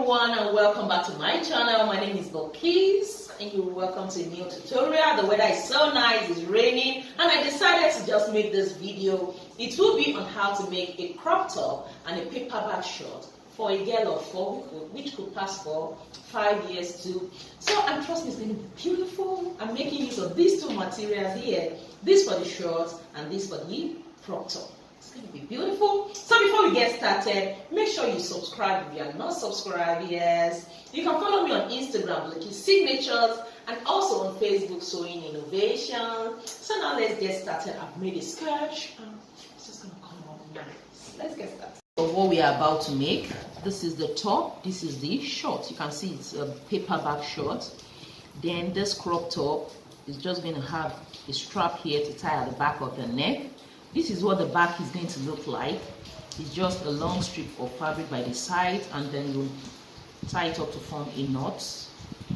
everyone, and welcome back to my channel. My name is Bilikis and you're welcome to a new tutorial. The weather is so nice, it's raining, and I decided to just make this video. It will be on how to make a crop top and a paperback short for a girl of 4, which could pass for 5 years too. So, and trust me, it's going to be beautiful. I'm making use of these two materials here. This for the short and this for the crop top. It's going to be beautiful. So before we get started, make sure you subscribe if you are not subscribed. Yes, you can follow me on Instagram, Bilikis Signatures, and also on Facebook, Sewing Innovation. So now let's get started. I've made a sketch. It's just going to come out nice. Let's get started. So what we are about to make, this is the top, this is the short. You can see it's a paperback short. Then this crop top is just going to have a strap here to tie at the back of the neck. This is what the back is going to look like. It's just a long strip of fabric by the side, and then you tie it up to form a knot,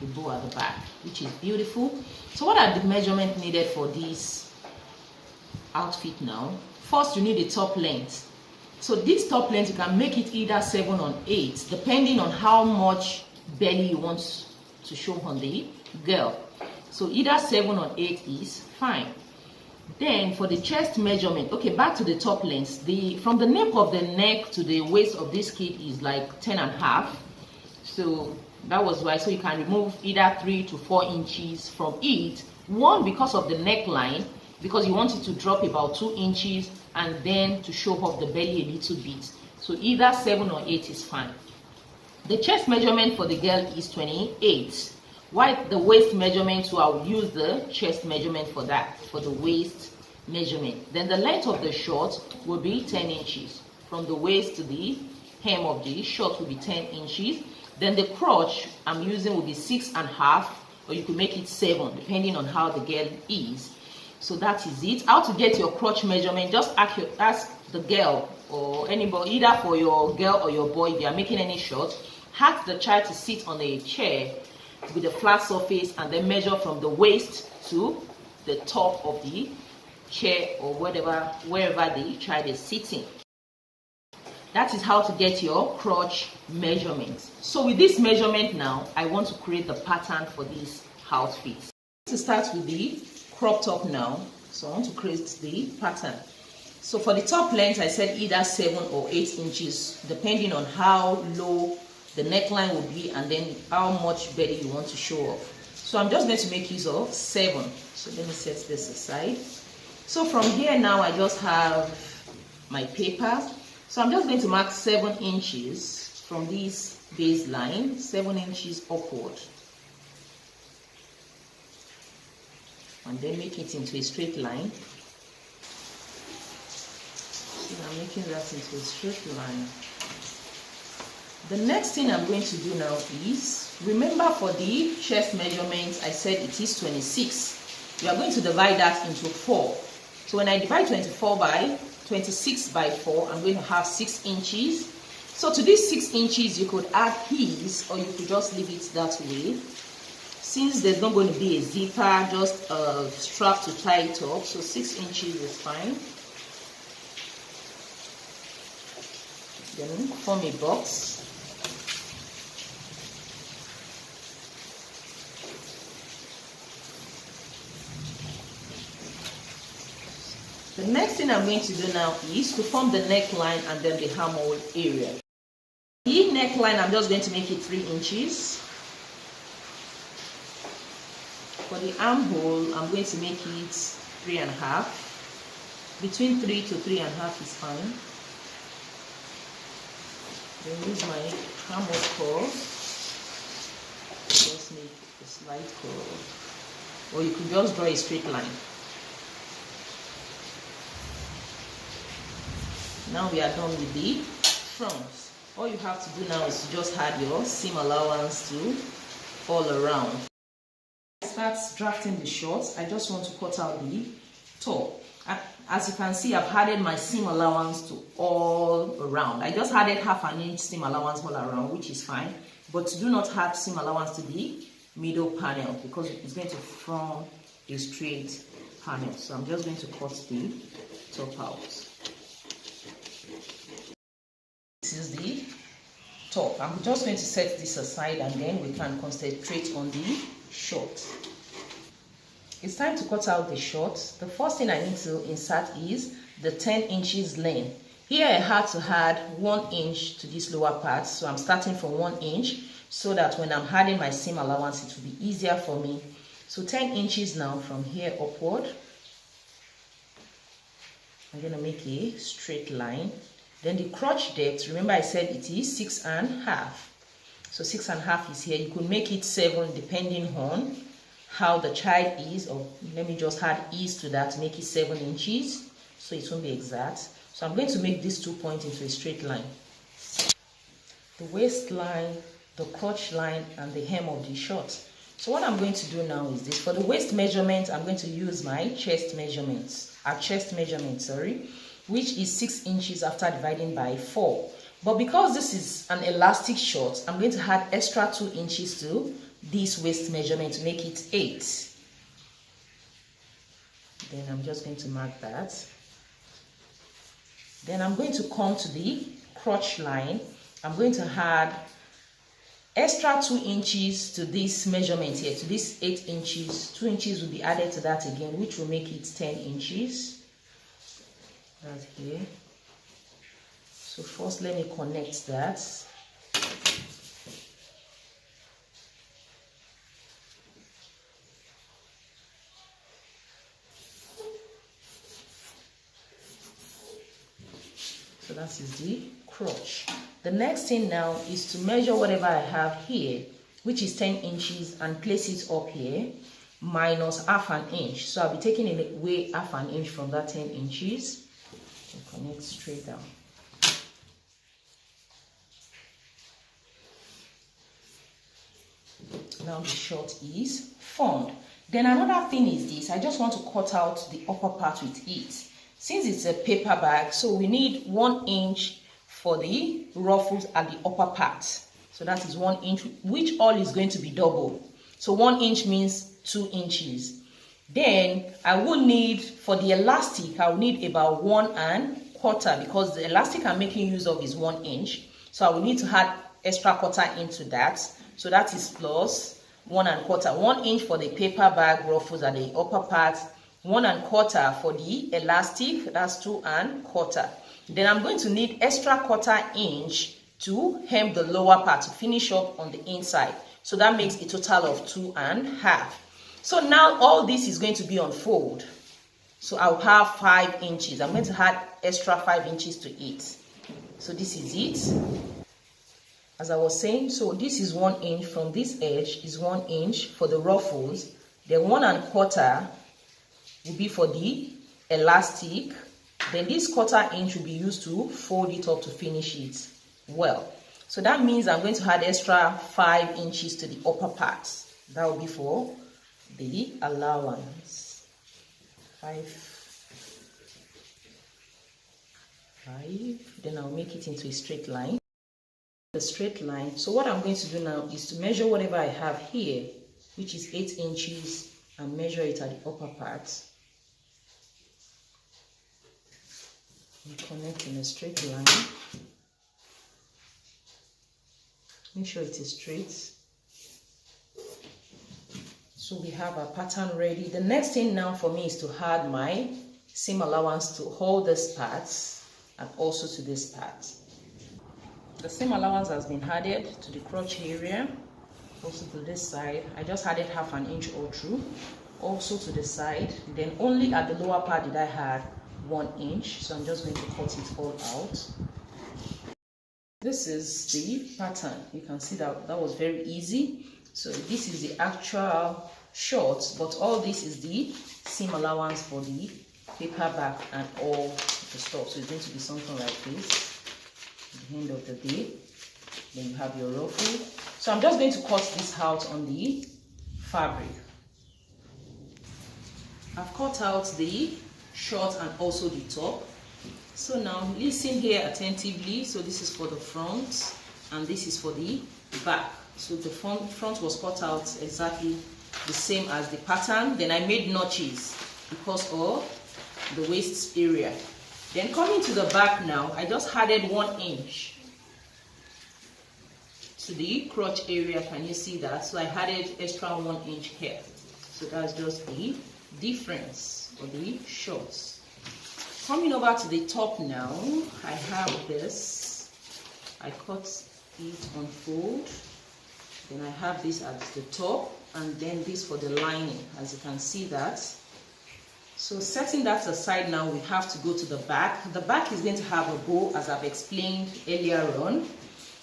a bow at the back, which is beautiful. So what are the measurements needed for this outfit now? First, you need a top length. So this top length, you can make it either 7 or 8, depending on how much belly you want to show on the girl. So either 7 or 8 is fine. Then for the chest measurement, okay, back to the top length. From the nape of the neck to the waist of this kid is like 10.5. So that was why. So you can remove either 3 to 4 inches from it. One, because of the neckline, because you want it to drop about 2 inches and then to show off the belly a little bit. So either 7 or 8 is fine. The chest measurement for the girl is 28. Why the waist measurement? So I will use the chest measurement for that, for the waist measurement. Then the length of the short will be 10 inches. From the waist to the hem of the short will be 10 inches. Then the crotch I'm using will be 6.5, or you could make it 7, depending on how the girl is. So that is it. How to get your crotch measurement? Just ask the girl or anybody, either for your girl or your boy, if you are making any shorts. Ask the child to sit on a chair with a flat surface and then measure from the waist to the top of the chair or wherever the child is sitting. That is how to get your crotch measurement. So with this measurement now, I want to create the pattern for this outfit. To start with the crop top now, so I want to create the pattern. So for the top length, I said either 7 or 8 inches, depending on how low the neckline will be and then how much belly you want to show off. So I'm just going to make use of 7. So let me set this aside. So from here now, I just have my paper. So I'm just going to mark 7 inches from this baseline, 7 inches upward. And then make it into a straight line. So I'm making that into a straight line. The next thing I'm going to do now is, remember for the chest measurement, I said it is 26. We are going to divide that into 4. So when I divide 26 by 4, I'm going to have 6 inches. So to these 6 inches, you could add heels or you could just leave it that way. Since there's not going to be a zipper, just a strap to tie it up. So 6 inches is fine. Then form a box. The next thing I'm going to do now is to form the neckline and then the armhole area. The neckline, I'm just going to make it 3 inches. For the armhole, I'm going to make it 3.5. Between 3 to 3.5 is fine. Then use my armhole curve. Just make a slight curve. Or you could just draw a straight line. Now we are done with the front. All you have to do now is to just add your seam allowance to all around. Start drafting the shorts. I just want to cut out the top. As you can see, I've added my seam allowance to all around. I just added 1/2 inch seam allowance all around, which is fine. But do not add seam allowance to the middle panel because it's going to form a straight panel. So I'm just going to cut the top out. This is the top. I'm just going to set this aside and then we can concentrate on the short. It's time to cut out the short. The first thing I need to insert is the 10 inches length. Here I had to add 1 inch to this lower part, so I'm starting from 1 inch so that when I'm adding my seam allowance it will be easier for me. So 10 inches now from here upward. I'm going to make a straight line. Then the crotch depth, remember I said it is 6.5. So 6.5 is here. You could make it 7 depending on how the child is, or let me just add is to that to make it 7 inches so it won't be exact. So I'm going to make these 2 points into a straight line. The waistline, the crotch line, and the hem of the short. So what I'm going to do now is this. For the waist measurement, I'm going to use my chest measurement, which is 6 inches after dividing by 4. But because this is an elastic short, I'm going to add extra 2 inches to this waist measurement to make it 8. Then I'm just going to mark that. Then I'm going to come to the crotch line. I'm going to add extra 2 inches to this measurement here, to this 8 inches. 2 inches will be added to that again, which will make it 10 inches. Right here. So first let me connect that. So that is the crotch. The next thing now is to measure whatever I have here, which is 10 inches, and place it up here, minus half an inch. So I'll be taking away half an inch from that 10 inches. And connect straight down. Now the short is formed. Then another thing is this. I just want to cut out the upper part with it. Since it's a paper bag, so we need 1 inch for the ruffles at the upper part. So that is 1 inch, which all is going to be double. So 1 inch means 2 inches. Then I will need, for the elastic, I will need about 1.25, because the elastic I'm making use of is 1 inch. So I will need to add extra quarter into that. So that is plus 1.25. 1 inch for the paper bag ruffles at the upper part. 1.25 for the elastic, that's 2.25. Then I'm going to need extra quarter inch to hem the lower part to finish up on the inside. So that makes a total of 2.5. So now all this is going to be on fold. So I'll have 5 inches. I'm going to add extra 5 inches to it. So this is it. As I was saying, so this is 1 inch from this edge, is 1 inch for the ruffles. Then 1.25 will be for the elastic. Then this quarter inch will be used to fold it up to finish it well. So that means I'm going to add extra 5 inches to the upper part. That will be for the allowance. 5. Then I'll make it into a straight line. The straight line. So what I'm going to do now is to measure whatever I have here, which is 8 inches, and measure it at the upper part. And connect in a straight line. Make sure it is straight. So we have our pattern ready. The next thing now for me is to add my seam allowance to all these parts and also to this part. The seam allowance has been added to the crotch area, also to this side. I just added half an inch or two, also to the side. Then only at the lower part did I add 1 inch, so I'm just going to cut it all out. This is the pattern. You can see that was very easy. So this is the actual short, but all this is the seam allowance for the paper bag and all the stuff. So it's going to be something like this at the end of the day. Then you have your ruffle. So I'm just going to cut this out on the fabric. I've cut out the short and also the top. So now listen here attentively. So this is for the front and this is for the back. So the front was cut out exactly the same as the pattern. Then I made notches because of the waist area. Then coming to the back now, I just added 1 inch. to the crotch area. Can you see that? So I added extra 1 inch here. So that's just the difference for the shorts. Coming over to the top now, I have this. I cut it on fold. Then I have this at the top, and then this for the lining, as you can see that. So setting that aside now, we have to go to the back. The back is going to have a bow, as I've explained earlier on.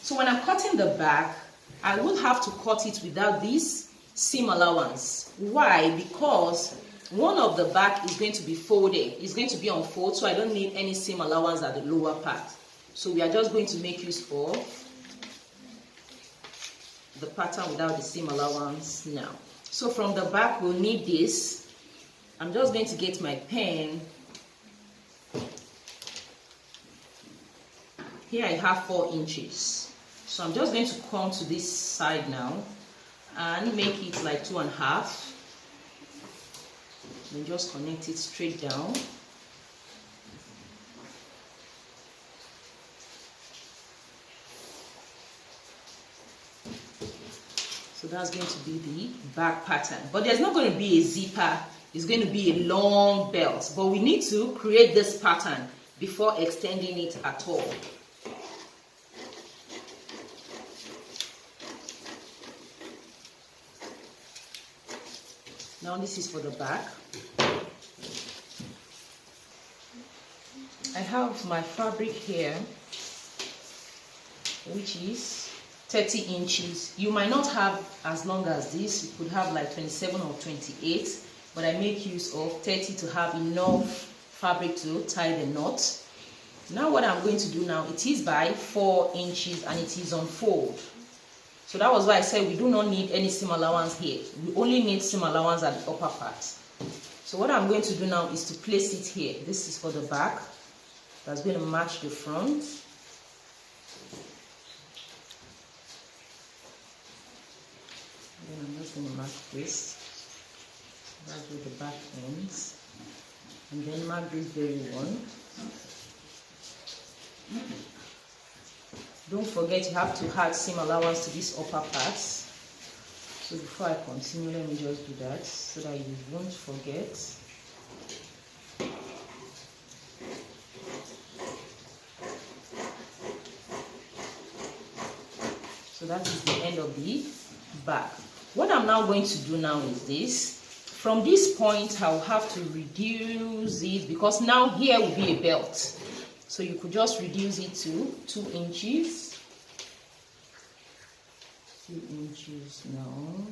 So when I'm cutting the back, I will have to cut it without this seam allowance. Why? Because one of the back is going to be folded. It's going to be on fold, so I don't need any seam allowance at the lower part. So we are just going to make use of the pattern without the seam allowance now. So from the back, we'll need this. I'm just going to get my pen. Here I have 4 inches. So I'm just going to come to this side now and make it like 2.5. Then just connect it straight down. So that's going to be the back pattern. But there's not going to be a zipper. It's going to be a long belt. But we need to create this pattern before extending it at all. Now this is for the back. I have my fabric here, which is 30 inches. You might not have as long as this. You could have like 27 or 28, but I make use of 30 to have enough fabric to tie the knot. Now what I'm going to do now, it is by 4 inches and it is on fold. So that was why I said we do not need any seam allowance here. We only need seam allowance at the upper part. So what I'm going to do now is to place it here. This is for the back. That's going to match the front. Then I'm just going to mark this. That's where the back ends. And then mark this very one. Don't forget you have to add seam allowance to these upper parts. So before I continue, let me just do that so that you won't forget. So that is the end of the back. What I'm now going to do now is this. From this point, I'll have to reduce it because now here will be a belt. So you could just reduce it to 2 inches. 2 inches now.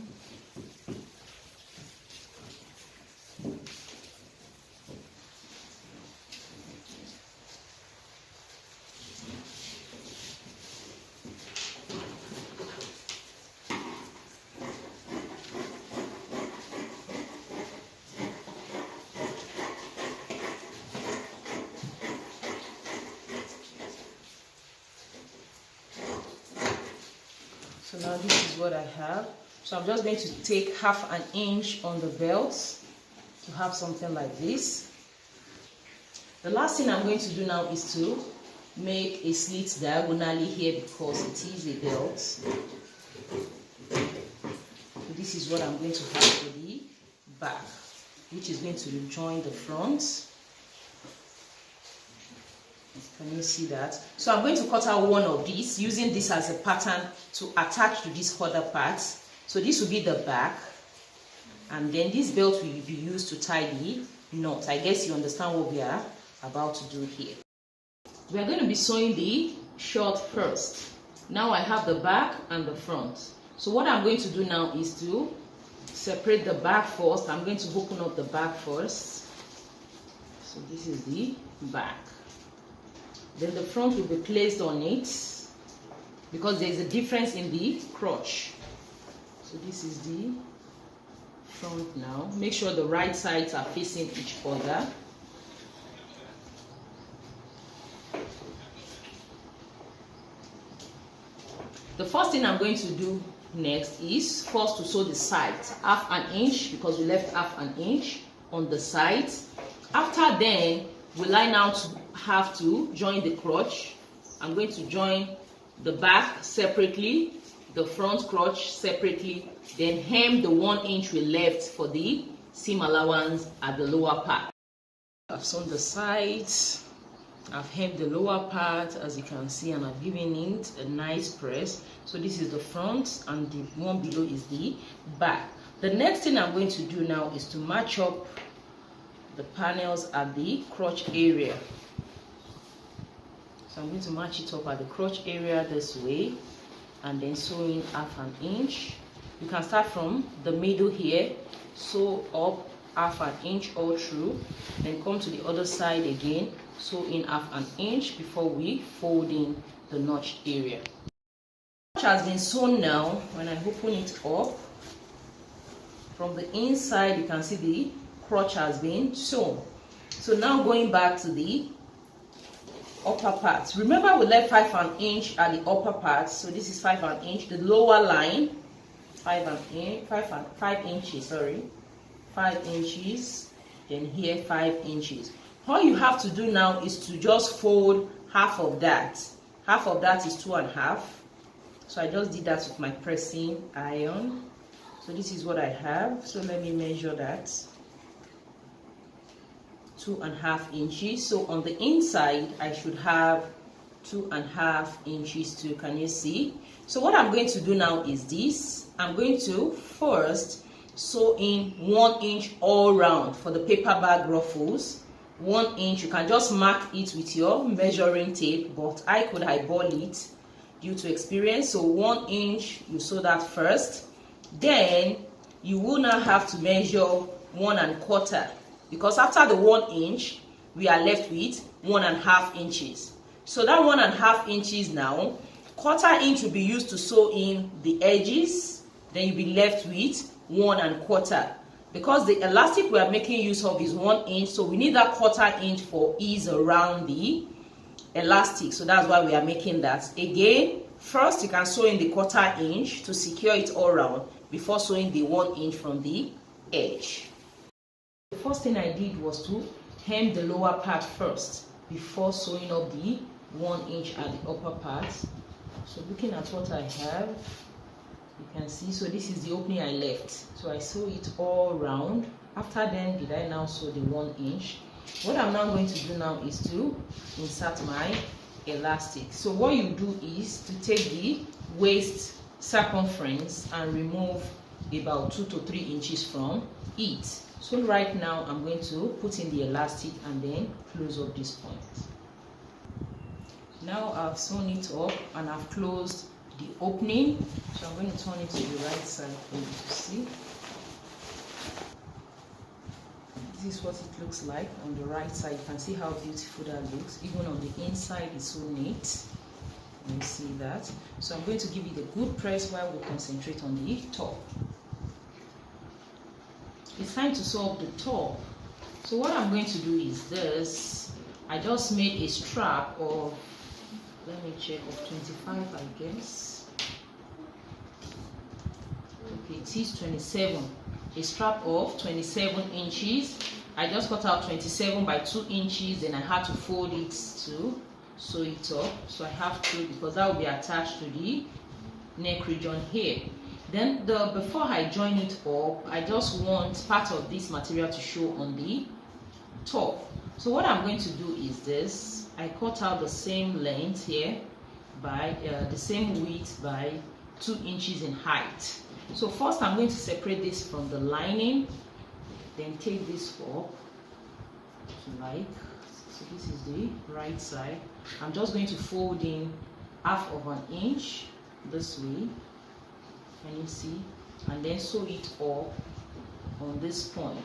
So now this is what I have. So I'm just going to take 1/2 inch on the belt to have something like this. The last thing I'm going to do now is to make a slit diagonally here because it is a belt. So this is what I'm going to have for the back, which is going to join the front. Can you see that? So I'm going to cut out one of these, using this as a pattern to attach to this other part. So this will be the back, and then this belt will be used to tie the knot. I guess you understand what we are about to do here. We are going to be sewing the short first. Now I have the back and the front. So what I'm going to do now is to separate the back first. I'm going to open up the back first. So this is the back. Then the front will be placed on it because there is a difference in the crotch. So this is the front now. Make sure the right sides are facing each other. The first thing I'm going to do next is first to sew the sides, 1/2 inch, because we left 1/2 inch on the sides. After then, will I now have to join the crotch? I'm going to join the back separately the front crotch separately, then hem the 1 inch we left for the seam allowance at the lower part. I've sewn the sides, I've hemmed the lower part as you can see, and I've given it a nice press. So this is the front and the one below is the back. The next thing I'm going to do now is to match up the panels at the crotch area. So I'm going to match it up at the crotch area this way, and then sew in 1/2 inch. You can start from the middle here, sew up 1/2 inch all through, then come to the other side again, sew in 1/2 inch before we fold in the notch area. The notch has been sewn now. When I open it up, from the inside you can see the crotch has been sewn. So now going back to the upper part, remember we left 5 inch at the upper part, so this is 5 inch, the lower line 5 inches, sorry, 5 inches, then here 5 inches. All you have to do now is to just fold half of that. Half of that is 2.5. So I just did that with my pressing iron. So this is what I have. So let me measure that. 2.5 inches. So on the inside I should have 2.5 inches too. Can you see? So what I'm going to do now is this. I'm going to first sew in 1 inch all round for the paper bag ruffles. 1 inch, you can just mark it with your measuring tape, but I could eyeball it due to experience. So 1 inch, you sew that first. Then you will now have to measure 1.25, because after the 1 inch we are left with 1.5 inches. So that 1.5 inches now, 1/4 inch will be used to sew in the edges, then you'll be left with 1.25. Because the elastic we are making use of is 1 inch, so we need that 1/4 inch for ease around the elastic. So that's why we are making that. Again, first you can sew in the 1/4 inch to secure it all around before sewing the 1 inch from the edge. The first thing I did was to hem the lower part first before sewing up the 1 inch at the upper part. So looking at what I have, you can see, so this is the opening I left. So I sew it all round. After then, did I now sew the 1 inch? What I'm now going to do now is to insert my elastic. So what you do is to take the waist circumference and remove about 2 to 3 inches from it. So right now I'm going to put in the elastic and then close up this point. Now I've sewn it up and I've closed the opening. So I'm going to turn it to the right side for you to see. This is what it looks like on the right side. You can see how beautiful that looks. Even on the inside, it's so neat. You see that. So I'm going to give it a good press while we concentrate on the top. It's time to sew up the top. So what I'm going to do is this. I just made a strap of, let me check, of 25, I guess. Okay, it is 27. A strap of 27 inches. I just cut out 27 by 2 inches, then I had to fold it to sew it up. So I have to, because that will be attached to the neck region here. Then before I join it up, I just want part of this material to show on the top. So what I'm going to do is this. I cut out the same length here by the same width by 2 inches in height. So first I'm going to separate this from the lining, then take this up, if you like. So this is the right side. I'm just going to fold in 1/2 inch this way. Can you see? And then sew it up on this point.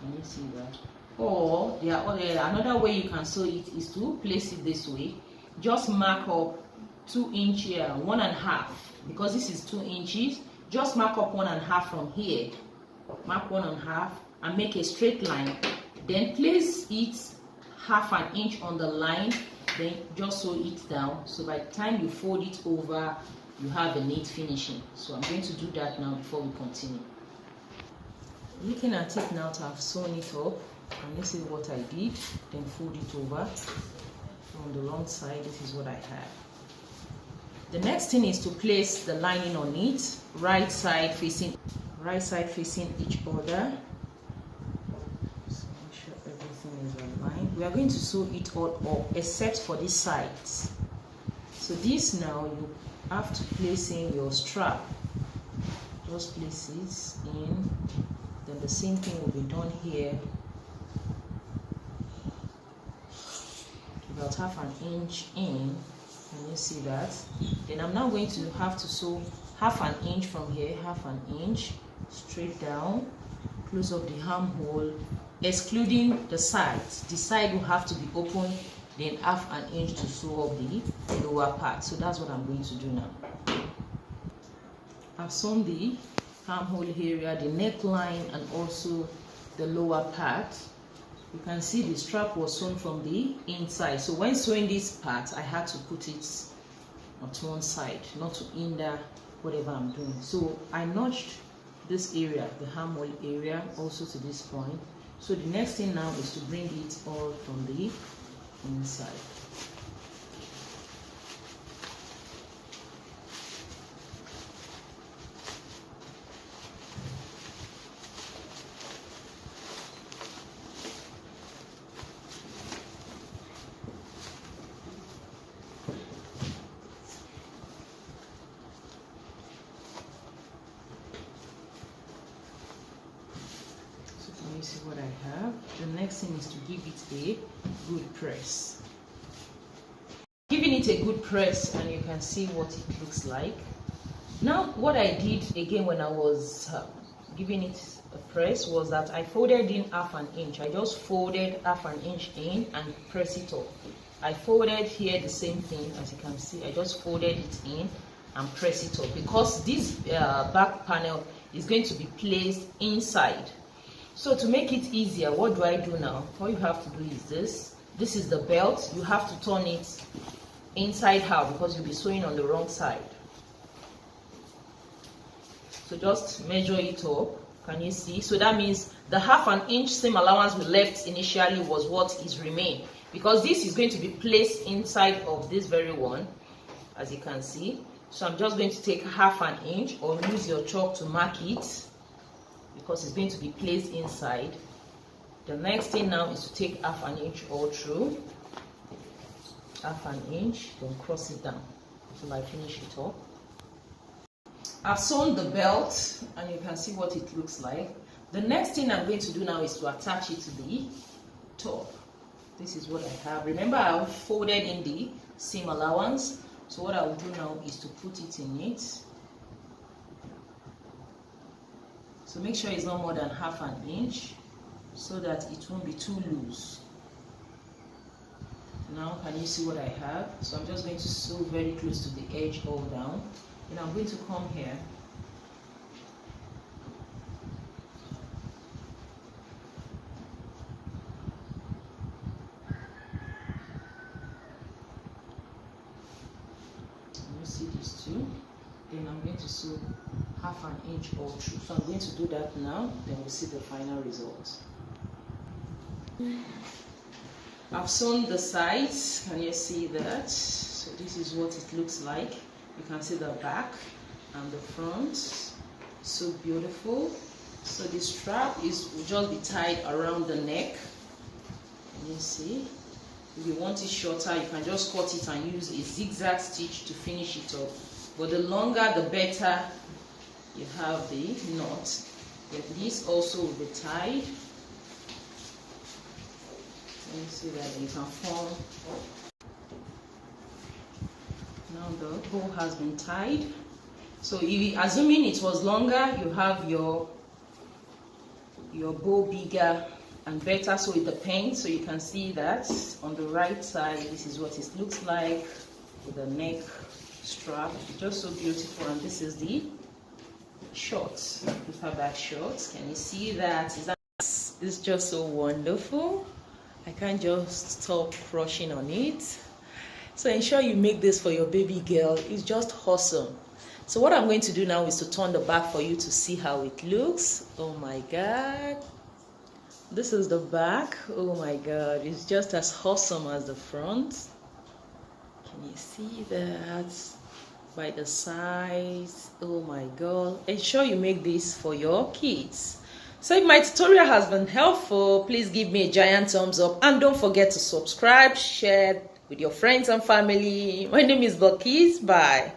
Can you see that? Or another way you can sew it is to place it this way. Just mark up 2 inch here, 1.5, because this is 2 inches. Just mark up 1.5 from here. Mark 1.5 and make a straight line. Then place it 1/2 inch on the line. Then just sew it down. So by the time you fold it over, you have a neat finishing. So I'm going to do that now before we continue. Looking at it now, I've sewn it up, and this is what I did. Then fold it over. On the wrong side, this is what I have. The next thing is to place the lining on it, right side facing each other. So make sure everything is aligned. We are going to sew it all up except for these sides. So this now you have to place in your strap. Just place it in. Then the same thing will be done here. About half an inch in. Can you see that? Then I'm now going to have to sew half an inch from here, half an inch straight down, close up the armhole, excluding the sides. The side will have to be open, then half an inch to sew up the lower part. So that's what I'm going to do now. I've sewn the armhole area, the neckline, and also the lower part. You can see the strap was sewn from the inside. So when sewing this part, I had to put it on one side, not to hinder whatever I'm doing. So I notched this area, the armhole area, also to this point. So the next thing now is to bring it all from the inside. You see what I have. The next thing is to give it a good press. Giving it a good press, and you can see what it looks like. Now what I did again when I was giving it a press was that I folded in half an inch. I just folded half an inch in and press it up. I folded here the same thing, as you can see. I just folded it in and press it up because this back panel is going to be placed inside. So to make it easier, what do I do now? All you have to do is this. This is the belt. You have to turn it inside out because you'll be sewing on the wrong side. So just measure it up. Can you see? So that means the half an inch seam allowance we left initially was what is remain, because this is going to be placed inside of this very one, as you can see. So I'm just going to take half an inch, or use your chalk to mark it, because it's going to be placed inside. The next thing now is to take half an inch all through, half an inch, then cross it down until I finish it up. I've sewn the belt and you can see what it looks like. The next thing I'm going to do now is to attach it to the top. This is what I have. Remember, I've folded in the seam allowance. So what I will do now is to put it in it. So make sure it's not more than half an inch so that it won't be too loose. Now can you see what I have? So I'm just going to sew very close to the edge all down. Then I'm going to come here. You see these two? Then I'm going to sew half an inch all through. So I'm going to do that now, then we'll see the final result. I've sewn the sides. Can you see that? So this is what it looks like. You can see the back and the front. So beautiful. So the strap will just be tied around the neck. Can you see? If you want it shorter, you can just cut it and use a zigzag stitch to finish it up. But the longer, the better. You have the knot. Then this also will be tied. You see that you can form. Now the bow has been tied. So assuming it was longer, you have your bow bigger and better, so it depends. So you can see that on the right side, this is what it looks like with the neck strap. It's just so beautiful. And this is the shorts, the paperback shorts. Can you see that? It's just so wonderful. I can't just stop crushing on it. So ensure you make this for your baby girl. It's just awesome. So what I'm going to do now is to turn the back for you to see how it looks. Oh my God. This is the back. Oh my God. It's just as awesome as the front. Can you see that? by the size. Oh my god, ensure you make this for your kids. So if my tutorial has been helpful, please give me a giant thumbs up and don't forget to subscribe, share with your friends and family. My name is Bilikis. Bye.